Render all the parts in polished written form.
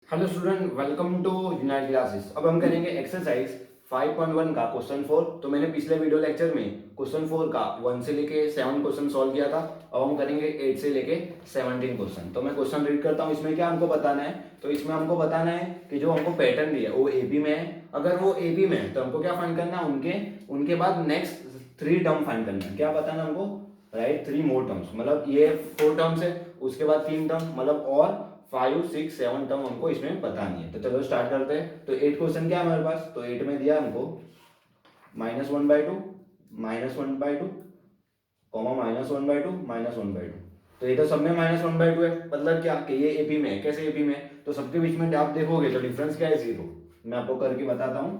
Hello student, welcome to united classes. अब हम करेंगे एक्सरसाइज 5.1 का क्वेश्चन 4। तो मैंने पिछले वीडियो लेक्चर में क्वेश्चन 4 का 1 से लेके 7 क्वेश्चन सॉल्व किया था। अब हम करेंगे 8 से लेके 17 क्वेश्चन। तो मैं क्वेश्चन रीड करता हूँ। इसमें क्या हमको बताना है? तो इसमें हमको बताना है कि जो हमको पैटर्न दिया है वो एपी में है। अगर वो एपी में है तो हमको क्या फाइंड करना है? उनके बाद नेक्स्ट 3 टर्म फाइंड करना है। क्या बताना है हमको? राइट, 3 मोर टर्म्स। मतलब ये 4 टर्म्स है, उसके बाद 3 टर्म, मतलब और 5, 6, 7 टर्म हमको इसमें बतानी है। तो चलो स्टार्ट करते हैं। तो 8 क्वेश्चन क्या है हमारे पास? तो 8 में दिया हमको -1/2, -1/2, -1/2, -1/2। तो ये तो सब में -1/2 है। मतलब क्या कि ये एपी में है। कैसे एपी में है? तो सबके बीच में आप देखोगे तो डिफरेंस क्या है? 0। मैं आपको करके बताता हूँ।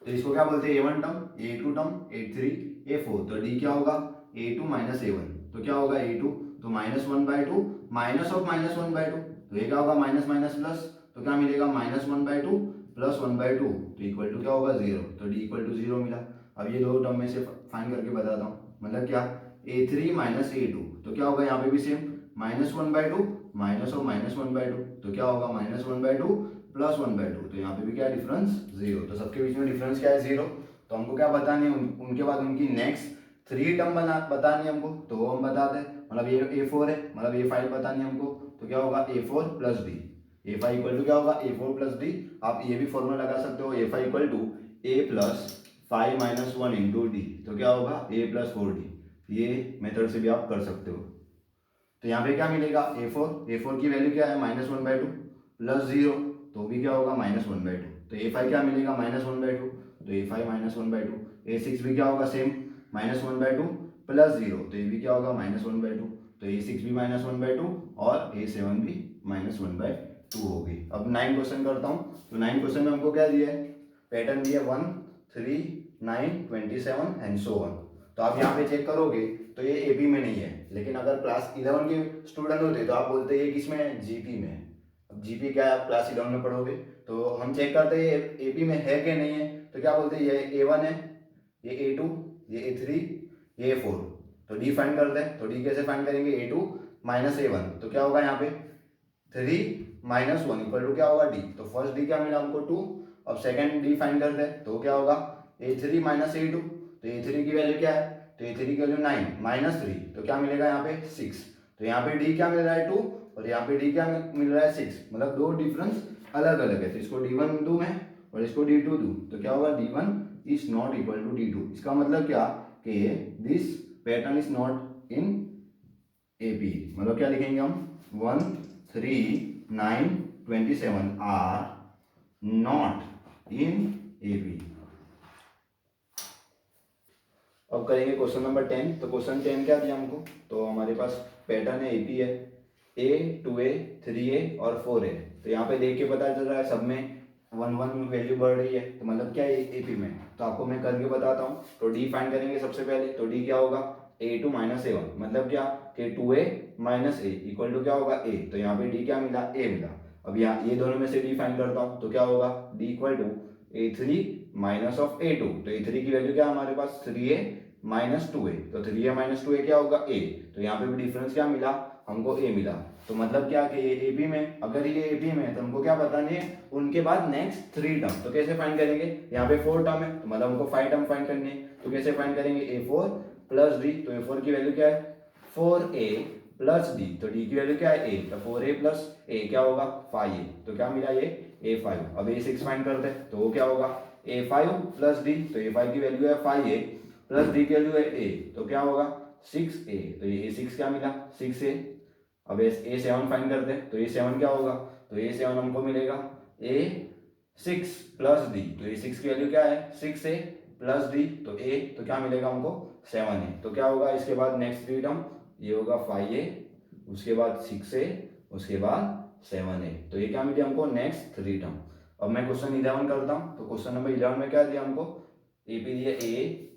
तो इसको क्या बोलते हैं? A1 term, A2 term, A3, A4. तो डी क्या होगा? A2 minus A1. तो क्या होगा? ए2, तो -1/2 माइनस ऑफ -1/2। तो ये क्या होगा? Minus minus plus. तो क्या मिलेगा? -1/2 प्लस 1/2। तो इक्वल टू क्या होगा? 0। तो डी इक्वल टू 0 मिला। अब ये दो टर्म में से फाइंड करके बताता हूँ। मतलब क्या? A3 minus A2. तो क्या होगा? यहाँ पे भी सेम, -1/2 माइनस ऑफ -1/2। तो क्या होगा? -1/2 प्लस 1/2। तो यहाँ पे भी क्या है? डिफरेंस 0। तो सबके बीच में डिफरेंस क्या है? 0। तो हमको क्या बतानी है? उनके बाद उनकी नेक्स्ट 3 टर्म बतानी है हमको। तो वो हम बताते हैं। मतलब ये A4 है, मतलब A5 बतानी है हमको। तो क्या होगा? A4 plus D. A5 equal to क्या होगा? A4 plus D. आप ये भी फॉर्मूला लगा सकते हो। A5 equal to A plus 5 minus 1 into D. तो क्या होगा? A plus 4D। ये मेथड से भी आप कर सकते हो। तो यहाँ पे क्या मिलेगा? A4 की वैल्यू क्या है? -1/2 प्लस 0। तो भी क्या होगा? -1/2। तो A5 क्या मिलेगा? -1/2। तो A5 -1/2। A6 भी क्या होगा? Same, -1/2 plus 0। तो ये भी क्या होगा? -1/2। तो A6 भी -1/2 और A7 भी -1/2 होगी। अब 9 क्वेश्चन करता हूँ। तो 9 क्वेश्चन में हमको क्या दिया है? पैटर्न दिया 1, 3, 9, 27 एंड सो ऑन। तो आप यहाँ पे चेक करोगे तो ये एपी में नहीं है। लेकिन अगर क्लास 11 के स्टूडेंट होते तो आप बोलते ये किस में है? जीपी में है। अब जीपी क्या है? आप क्लास 11 में पढ़ोगे। तो हम चेक करते हैं ये एपी में है कि नहीं है। तो क्या बोलते हैं? ये A1 है, ये A2, ये A3, ये A4। तो डी फाइंड करते हैं। तो डी कैसे फाइंड करेंगे? A2 minus A1। तो क्या होगा यहाँ पे? 3 माइनस 1 इक्वल टू क्या होगा? डी। तो फर्स्ट डी क्या मिला हमको? 2। अब सेकंड डी फाइंड करते हैं। तो क्या होगा? A3 minus A2। तो A3 की वैल्यू क्या है? तो A3 की वैल्यू 9 माइनस 3। तो क्या मिलेगा यहाँ पे? 6। तो यहाँ पे डी क्या मिल रहा है? 2। और यहाँ पे डी क्या मिल रहा है? 6। मतलब दो डिफरेंस अलग अलग है। तो इसको D1 दूं मैं और इसको D2 दूं। तो क्या होगा? D1 is not equal to D2। इसका मतलब क्या कि this pattern is not in AP. मतलब क्या लिखेंगे हम? 1, 3, 9, 27 आर नॉट इन एपी। अब करेंगे क्वेश्चन नंबर 10। तो क्वेश्चन 10 क्या दिया हमको? तो हमारे पास पैटर्न है एपी है, A, 2A, 3A और 4A। तो यहाँ पे देख के पता चल रहा है सब में 1 वैल्यू बढ़ रही है। तो मतलब क्या है? एपी में। तो आपको मैं करके बताता हूँ। तो डी फाइंड करेंगे सबसे पहले। तो डी क्या होगा? A2 minus A1। मतलब क्या कि 2A minus A equal to क्या होगा? A। तो यहाँ पे डी क्या मिला? A मिला। अब यहाँ ये दोनों में से डी फाइंड करता हूँ। तो क्या होगा? D equal to A3 minus of A2। तो A3 की वैल्यू क्या हमारे पास? 3A minus 2A। तो 3A माइनस 2A क्या होगा? A। तो यहाँ पे भी डिफरेंस क्या मिला हमको? A मिला। तो मतलब क्या कि ये एपी में, अगर ये एपी में है तो हमको क्या बतानी है? उनके बाद नेक्स्ट 3 टर्म। तो कैसे फाइंड करेंगे? यहाँ पे 4 टर्म है तो मतलब हमको 5 टर्म फाइंड करनी है। तो कैसे फाइंड करेंगे? A4 plus D. तो A4 की वैल्यू क्या है? 4A plus D. तो डी की वैल्यू क्या है? A। तो 4A प्लस A क्या होगा? 5A। तो क्या मिला? ये A5। अब A6 फाइंड करते हैं। तो वो क्या होगा? A5 plus D. तो A5 की वैल्यू है 5A प्लस डी की वैल्यू है A। तो क्या होगा? 6A। तो ये A6 क्या मिला? 6A। अब A7 फाइंड करते हैं। तो A7 क्या होगा? तो A7 हमको मिलेगा A6 प्लस डी। तो A6 की वैल्यू क्या है? 6A plus D. तो A तो क्या मिलेगा हमको? 7A। तो क्या होगा इसके बाद नेक्स्ट 3 टर्म? ये होगा 5A, उसके बाद 6A, उसके बाद 7A। तो ये क्या मिली हमको? Next 3 term. अब मैं क्वेश्चन 11 करता हूँ। तो क्वेश्चन नंबर 11 में क्या दिया हमको? एपी दिया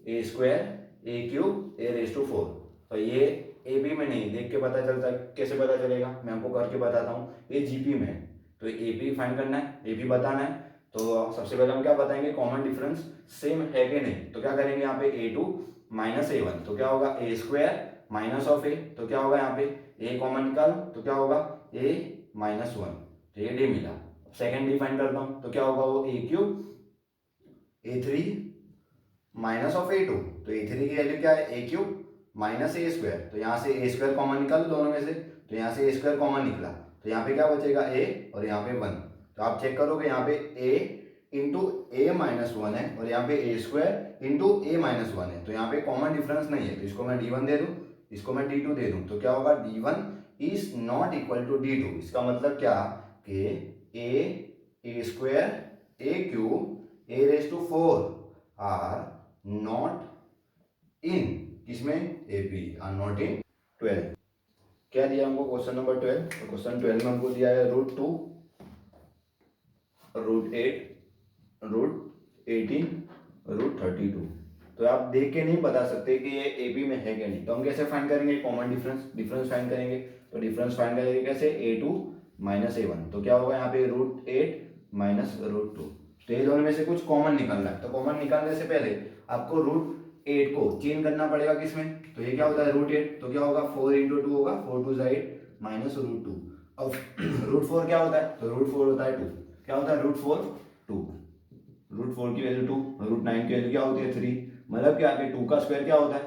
A स्क्वायर A³ A⁴। तो ये एपी में नहीं, देख के पता चलता है। कैसे पता चलेगा? मैं आपको करके बताता हूँ। ये जीपी में है। तो एपी फाइंड करना है, एपी बताना है। तो सबसे पहले हम क्या बताएंगे? कॉमन डिफरेंस सेम है कि नहीं। तो क्या करेंगे यहाँ पे? A2 minus A1। तो क्या होगा? A square minus of A। तो क्या होगा यहाँ पे? A कॉमन निकाल। तो क्या होगा? A minus 1। तो ये डी मिला। सेकेंड डी फाइंड करता हूँ, तो क्या होगा वो a cube a three minus of a two. तो ए थ्री की वैल्यू क्या है, a cube minus a square. तो यहाँ से ए स्क्वायर कॉमन निकालो दोनों में से, तो यहाँ से ए स्क्वायर कॉमन निकला, तो यहाँ पे क्या बचेगा ए और यहाँ पे 1। तो आप चेक करोगे यहाँ पे ए इंटू ए माइनस 1 है और यहाँ पे ए स्क्वायर इंटू ए माइनस 1 है, तो यहाँ पे कॉमन डिफरेंस नहीं है, तो इसको मैं d1 दे दूँ, इसको मैं d2 दे दूँ। तो क्या होगा, d1 is not equal to d2। इसका मतलब क्या कि a square a cube a raise to 4 are not in किसमें, एपी आर नॉट इन 12। क्या दिया हमको क्वेश्चन नंबर 12, तो क्वेश्चन 12 में हमको दिया है √2 √8 √18 √32। तो आप देख के नहीं बता सकते कि ये एपी में है कि नहीं, तो हम कैसे फाइंड करेंगे, कॉमन डिफरेंस फाइंड करेंगे। तो डिफरेंस फाइंड करेंगे कैसे, a2 माइनस a1। तो क्या होगा यहाँ पे √8 माइनस √2। तो ये दोनों में से कुछ कॉमन निकालना है, तो कॉमन निकालने से पहले आपको √8 को चेंज करना पड़ेगा किसमें, तो ये क्या होता है √8, तो क्या होगा 4 × 2 होगा, 4 2 8 माइनस √2। अब √4 क्या होता है, तो √4 होता है 2। क्या होता है √4 2, √4 की वैल्यू 2, √9 की वैल्यू क्या होती है 3। मतलब क्या है 2 का स्क्वायर क्या होता है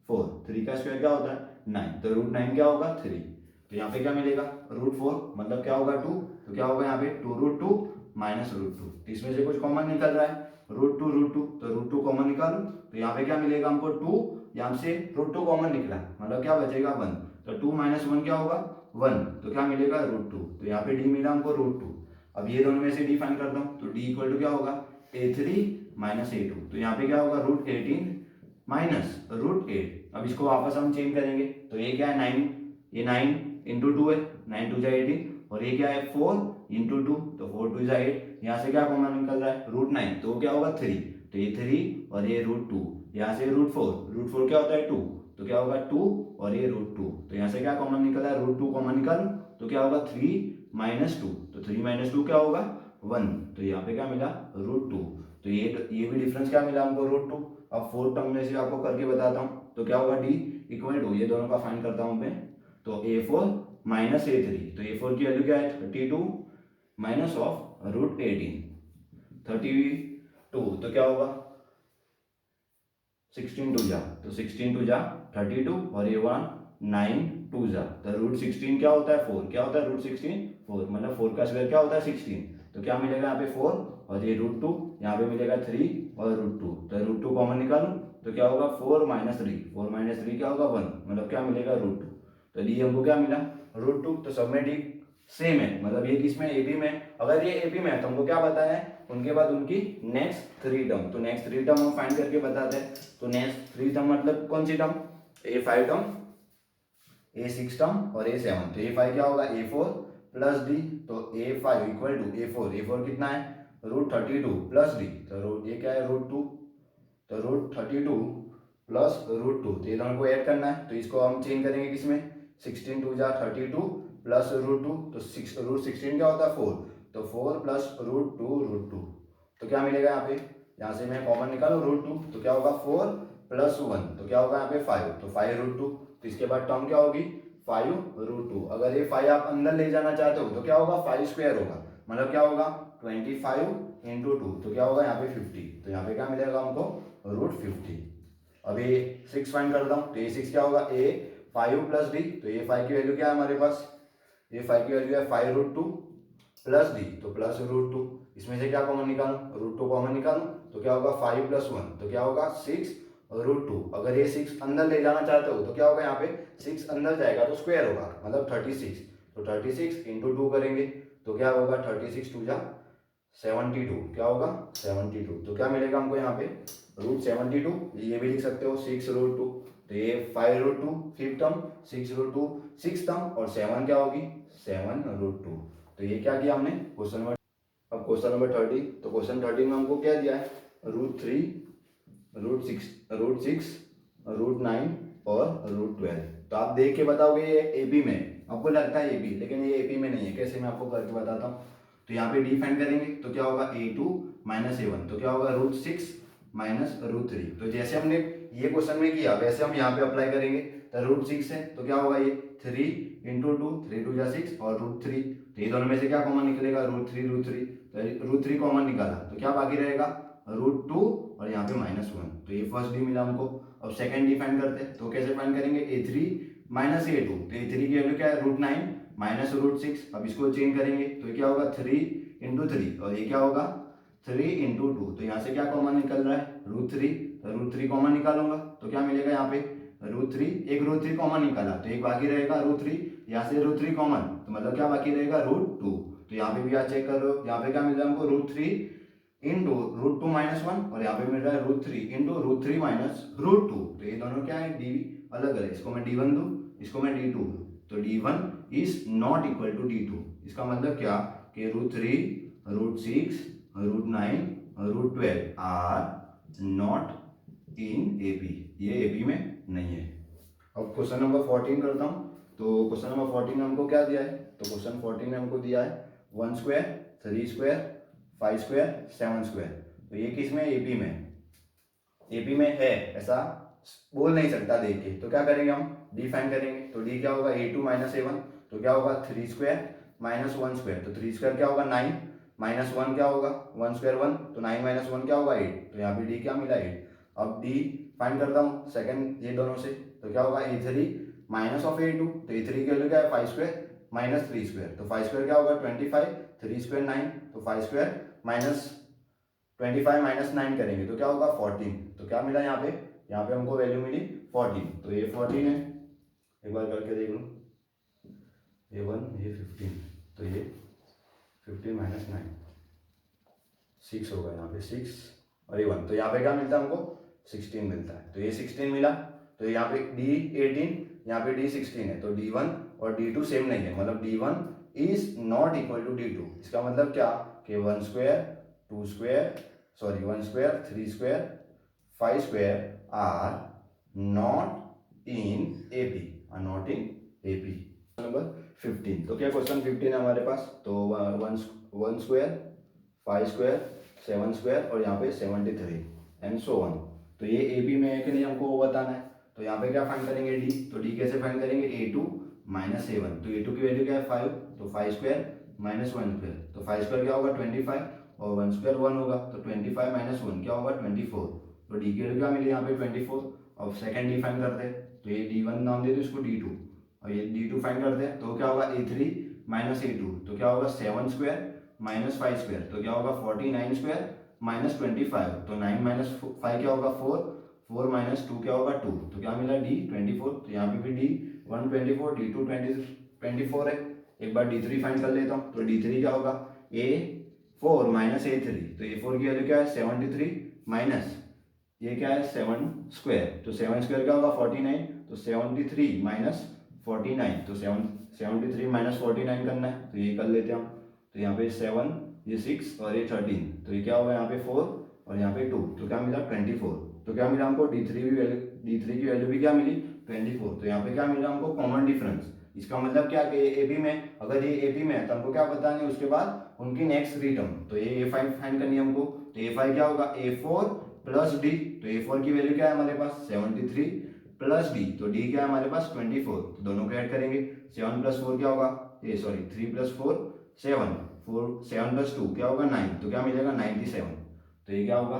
4, 3 का स्क्वायर क्या होता है 9, तो √9 क्या होगा 3। तो यहाँ पे क्या मिलेगा √4 मतलब क्या होगा 2, तो क्या होगा यहाँ पे 2 √2 माइनस √2। तो इसमें से कुछ कॉमन निकल रहा है √2 तो √2 कॉमन निकालो, तो यहाँ पे क्या मिलेगा हमको 2, यहाँ से √2 कॉमन निकला मतलब क्या बचेगा 1। तो 2 माइनस 1 क्या होगा 1, तो क्या मिलेगा √2। तो यहाँ पे d मिला हमको √2। अब ये दोनों में से d फाइंड करता हूँ, तो d इक्वल टू क्या होगा a3 माइनस a2। तो यहाँ पे क्या होगा √18 माइनस √8। अब इसको वापस हम चेंज करेंगे, तो ये क्या है 9, ये 9 × 2 है, 9 2 18, और ये क्या है 4 × 2, तो 4 2 8। यहाँ से क्या कॉमन निकल रहा है √9, तो क्या होगा 3, तो ये 3 और ये √2। यहाँ से √4 क्या होता है 2, तो क्या होगा 2 और ये √2। तो यहाँ से क्या कॉमन निकला है √2 कॉमन निकाल, तो क्या होगा 3 माइनस 2, तो 3 माइनस 2 क्या होगा 1। तो यहाँ पे क्या मिला √2। तो ये भी डिफरेंस क्या मिला हमको √2। अब 4 टर्म में से आपको करके बताता हूँ, तो क्या होगा d इक्वल टू, ये दोनों का फाइंड करता हूँ मैं, तो a4 माइनस a3। तो a4 की वैल्यू क्या है 32 माइनस ऑफ √18 32, तो क्या होगा 16 2 जा, तो 16 2 जा 32 और ये 1 9 2 जा, तो √16 क्या होता है 4, क्या होता है √16 4, मतलब 4 का स्क्वायर क्या होता है 16। तो क्या मिलेगा यहाँ पे 4 और ये √2, यहाँ पे मिलेगा 3 और √2, तो √2 कॉमन निकालूं, तो क्या होगा 4 माइनस 3, 4 माइनस 3 क्या होगा 1, मतलब क्या मिलेगा √2। तो डी हमको क्या मिला √2। तो सब में डी सेम है, मतलब ये किस में एपी में। अगर ये एपी में है तो हमको क्या बताया है, उनके बाद उनकी नेक्स्ट 3 टर्म, तो नेक्स्ट 3 टर्म हम फाइंड करके बताते हैं। तो नेक्स्ट 3 टर्म मतलब कौन सी term, a5 term, a6 term और a7। तो a5 क्या होगा a4 प्लस डी, तो a5 इक्वल टू a4 कितना है √32 प्लस डी, तो ये क्या है √2, तो √32 प्लस √2, तो ये दोनों को ऐड करना है, तो इसको हम चेंज करेंगे किसमें 16 2 जा 32 प्लस √2, तो √16 क्या होता है 4, तो 4 प्लस √2 तो क्या मिलेगा यहाँ पे, यहाँ से मैं कॉमन निकालू √2, तो क्या होगा 4 प्लस 1, तो क्या होगा यहाँ पे 5, तो 5 √2। तो इसके बाद टर्म क्या होगी 5 √2। अगर ये 5 आप अंदर ले जाना चाहते हो तो क्या होगा 5 स्क्वायर होगा, मतलब क्या होगा 25 × 2, तो क्या होगा यहाँ पे 50। तो यहाँ पे क्या मिलेगा हमको √50। अब ये 6 फाइंड करता हूँ, तो ये 6 क्या होगा a5 प्लस डी, तो ये 5 की वैल्यू क्या है हमारे पास, ये 5 की वैल्यू है 5 √2 प्लस डी, तो प्लस √2। इसमें से क्या कॉमन निकालूं √2 कॉमन निकालूं, तो क्या होगा 5 प्लस 1, तो क्या होगा 6 √2। अगर ये 6 अंदर ले जाना चाहते हो तो क्या होगा यहाँ पे 6 अंदर जाएगा तो स्क्वायर होगा, मतलब 36, तो 36 × 2 करेंगे, तो क्या होगा 36 2 जा 72, क्या होगा 72। तो क्या मिलेगा हमको यहाँ पे √72, ये भी लिख सकते हो 6 √2। तो ये 5 √2 फिफ्थ टर्म, 6 √2 सिक्स टर्म, और 7 क्या होगी 7 √2। तो ये क्या किया हमने क्वेश्चन नंबर। अब क्वेश्चन नंबर 30, तो क्वेश्चन 30 में हमको क्या दिया है √3 √6 √9 और √12। तो आप देख के बताओगे ये एपी में, आपको लगता है एपी, लेकिन ये एपी में नहीं है। कैसे मैं आपको करके बताता हूँ। तो यहाँ पे डी फाइंड करेंगे, तो क्या होगा a2 माइनस a1, तो क्या होगा √6 माइनस √3। तो जैसे हमने ये क्वेश्चन में किया वैसे हम यहाँ पे अप्लाई करेंगे। तो √6 है तो क्या होगा ये 3 × 2, 3 2 जा 6 और √3, तो ये दोनों में से क्या कॉमन निकलेगा, √3, तो √3 कॉमन निकाला तो क्या बाकी रहेगा, √2 और यहाँ पे -1। तो ये फर्स्ट डी मिला हमको। अब सेकंड डी फाइंड करते हैं, तो कैसे फाइंड करेंगे, a3 माइनस a2, तो a3 की वैल्यू क्या है, √9 माइनस √6। अब इसको चेंज करेंगे तो ये क्या होगा, 3 × 3 और ये क्या होगा 3 × 2। तो यहाँ से क्या कॉमन निकल रहा है, √3, तो √3 कॉमन निकालूंगा तो क्या मिलेगा यहाँ पे √3, एक √3 कॉमन निकाला तो एक बाकी रहेगा √3, यहाँ से √3 कॉमन तो मतलब क्या बाकी रहेगा √2। तो यहाँ पे भी आप चेक कर लो, यहाँ पे क्या मिल रहा है हमको √3 × √2 -1 और यहाँ पे मिल रहा है √3 × √3 -√2। तो ये दोनों क्या है, डी अलग है, इसको मैं d1 दूँ, इसको मैं d2 दूँ, तो d1 is not equal to d2। इसका मतलब क्या कि √3, √6, √9 और √12 आर नॉट इन AP, ये AP में नहीं है। अब क्वेश्चन नंबर 14 करता हूँ। तो क्वेश्चन नंबर 14 में हमको क्या दिया है, तो क्वेश्चन 14 में हमको दिया है 1 स्क्वायर, 3 स्क्वायर, 5 स्क्वायर, 7 स्क्वायर। तो ये किस में, AP में, AP में है ऐसा बोल नहीं सकता देख के, तो क्या करेंगे हम, डी फाइंड करेंगे। तो डी क्या होगा, a2 माइनस a1, तो क्या होगा 3 स्क्वायर माइनस 1 स्क्वायर, तो 3 स्क्वायर क्या होगा 9 माइनस 1 क्या होगा 1 स्क्वायर 1, तो 9 माइनस 1 क्या होगा 8, तो यहाँ पे डी क्या मिला 8। अब डी फाइंड करता हूँ सेकंड ये दोनों से, तो क्या होगा a3 माइनस ऑफ a2, तो a3 की वैल्यू क्या है 5 स्क्वायर माइनस 3 स्क्वायर, तो 5 स्क्वायर क्या होगा 25, 3 स्क्वायर 9, तो 5 स्क्वायर माइनस 25 माइनस 9 करेंगे तो क्या होगा 14। तो क्या मिला यहाँ पे हमको वैल्यू मिली 14, तो ये 14 है, एक बार करके देख लो, ये 1 ये 15, तो ये 15 माइनस 9 6 होगा, यहाँ पे 6 और ये 1, तो यहाँ पे क्या मिलता है हमको 16 मिलता है। तो ये 16 मिला, तो यहाँ पे D18, यहाँ पे D16 है, तो D1 और D2 सेम नहीं है, मतलब D1 is not equal to D2। इसका मतलब क्या कि 1 square 2 square 1 square 3 square 5 square are not in AP, are not in AP। Number 15, तो क्या क्वेश्चन 15 है हमारे पास, तो 1 स्क्वायर 5 स्क्वायर 7 स्क्वायर और यहाँ पे 73 एंड सो ऑन। तो ये AP में है कि नहीं हमको वो बताना है। तो यहाँ पे क्या फाइंड करेंगे डी, तो डी कैसे फाइंड करेंगे, a2 माइनस a1, तो a2 की वैल्यू क्या है 5, तो 5 स्क्वायर माइनस 1 स्क्वायर, तो 5 स्क्वायर क्या होगा 25 और 1 स्क्वायर 1 होगा, तो 25 माइनस 1 क्या होगा 24, तो डी की वैल्यू क्या मिली यहाँ पे 24। अब सेकंड डी फाइंड करते हैं, तो ये d1 नाम दे दो इसको d2, और ये d2 फाइंड करते हैं, तो क्या होगा a3 माइनस a2, तो क्या होगा 7 स्क्वायर माइनस 5 स्क्वायर, तो क्या होगा 49 स्क्वायर माइनस 25, तो 9 माइनस 5 क्या होगा 4, 4 माइनस 2 क्या होगा 2, तो क्या मिला d 24। तो यहाँ पे भी d 1 24, d2 24 है। एक बार d3 फाइंड कर लेता हूँ, तो d3 क्या होगा a4 माइनस a3, तो a4 की वैल्यू क्या है 73 माइनस ये क्या है 7 स्क्वायर, तो 7 स्क्वायर क्या होगा 49, तो 73 माइनस 49, तो 73 माइनस 49 करना है, तो ये कर लेते हैं हम। तो यहाँ पे 7 ये 6 और ये 13, तो ये क्या होगा यहाँ पे 4 और यहाँ पे 2, तो क्या मिला 24। तो क्या मिला हमको d3 की वैल्यू भी क्या मिली 24। तो यहाँ पे क्या मिला हमको कॉमन डिफरेंस। इसका मतलब क्या कि AP में, अगर ये AP में है तो हमको क्या बताना है उसके बाद उनकी नेक्स्ट थ्री टर्म, तो ये A5 फाइंड करनी है हमको। तो A5 क्या होगा A4 प्लस D, तो A4 की वैल्यू क्या है हमारे पास 73 प्लस D, तो D क्या है हमारे पास 24, तो दोनों को ऐड करेंगे। 7 प्लस 4 क्या होगा, 3 प्लस 4 7, 7 प्लस 2 क्या होगा 9, तो क्या मिलेगा 97। तो ये क्या होगा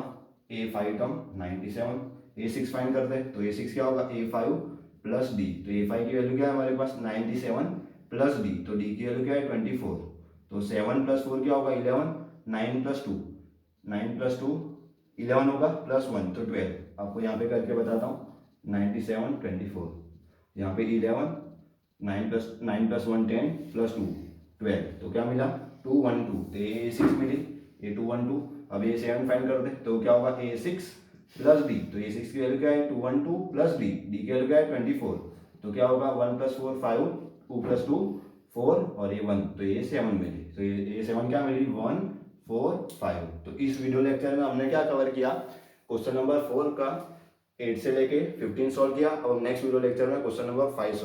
A5 टर्म 97। A6 फाइंड करते हैं, तो A6 क्या होगा A5 प्लस D, तो A5 की वैल्यू क्या है हमारे पास 97 प्लस D, तो D की वैल्यू क्या है 24, तो 7 प्लस 4 क्या होगा 11, 9 प्लस 2 11 होगा प्लस 1 तो 12। आपको यहाँ पे करके बताता हूँ 97 24, यहाँ पे 11 9 प्लस 1 10 प्लस 2 12, तो क्या मिला 212, तो ये 6 मिली, ये 212। अब ये 7 फाइंड करते हैं, तो क्या होगा A6 प्लस D, तो A6 की वैल्यू क्या है 212 प्लस D की वैल्यू क्या है 24, तो क्या होगा 1 प्लस 4 5, 2 प्लस 2 4 और ये 1, तो ये 7 मिली। तो ये 7 क्या मिली 1 4 5। तो इस वीडियो लेक्चर में हमने क्या कवर किया, क्वेश्चन नंबर 4 का 8 से लेके 15 सॉल्व किया। अब नेक्स्ट वीडियो लेक्चर में क्वेश्चन नंबर 5 सॉल्व